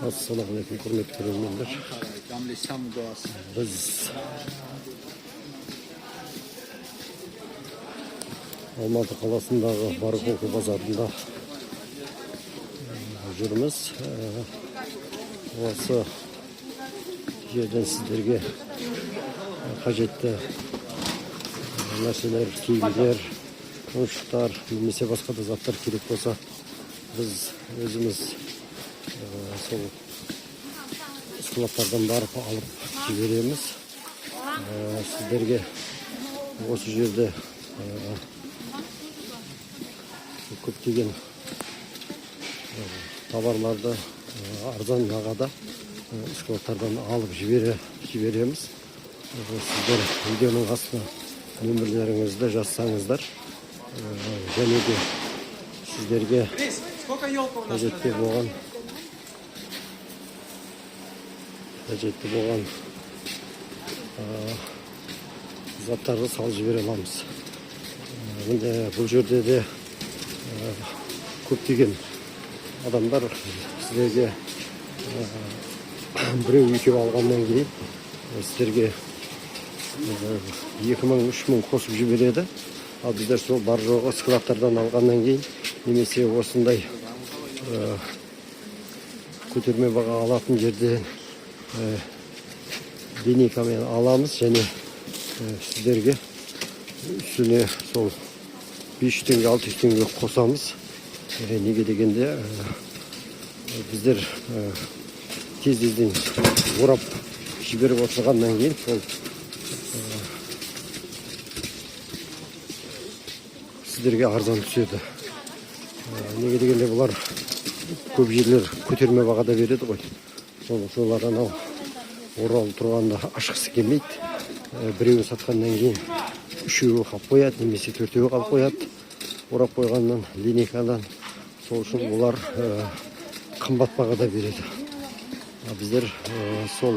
Assalamualaikum hurmatli ko'ruvchilar. Biz Алматы қаласындағы Баркоку базарында жүрміз. Осы жерден сіздерге қажетті нәрселер, киімдер, ойыншықтар, немесе басқа да заттар керек болса, біз өзіміз сол складтардан барып алып жібереміз. Сіздерге осы жерде көптеген товарларды арзан бағада складтардан алып жібереміз. Сіздер видеоның астына нөмірлеріңізді жазсаңыздар, және де сіздерге қажетті болған заттарды салып жібере аламыз. Бұл жерде де көптеген адамдар сіздерге біреу-екеу алғаннан кейін сіздерге 2000-3000 қосып жібереді. Ал біздер сол бар жоғы складтардан алғаннан кейін, немесе осындай көтерме баға алатын жерде линейкамен аламыз, және сіздерге үстіне сол 500 теңге, 600 теңге қосамыз. Неге дегенде біздер тез-тезден орап жіберіп отырғаннан кейін сол сіздерге арзан түседі. Неге дегенде бұлар көп жерлер көтерме бағада береді ғой. Солар анау оралып тұрғанда ашқысы келмейді. Біреуін сатқаннан кейін үшеуі қалып қояды, немесе төртеуі қалып қояды. Орап қойғаннан, линейкадан. Сол үшін олар қымбат бағада береді. Біздер сол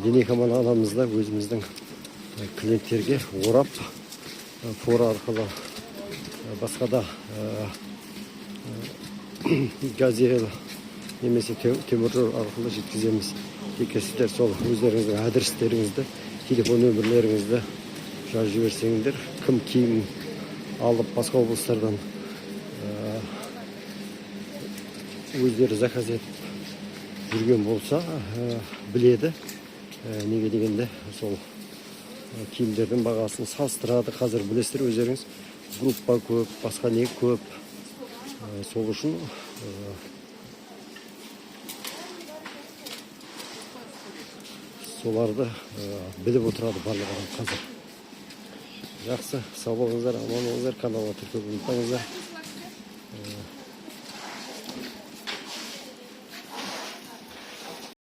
линейкамен аламызда өзіміздің клиенттерге орап, фора арқылы, басқа да газель немесе теміржол арқылы жеткіземіз. Тек сіздер сол өздеріңіздің адрестеріңізді, телефон нөмірлеріңізді жазып жіберсеңіздер, кім киім алып басқа облыстардан өздері заказ етіп жүрген болса, біледі. Неге дегенде сол киімдердің бағасын салыстырады. Қазір білесіздер өздеріңіз, группа көп, басқа не көп. Сол үшін соларды біліп отырады барлық адам қазір. Жақсы, сау болыңыздар, аман болыңыздар, каналға тіркелуді ұмытпаңыздар.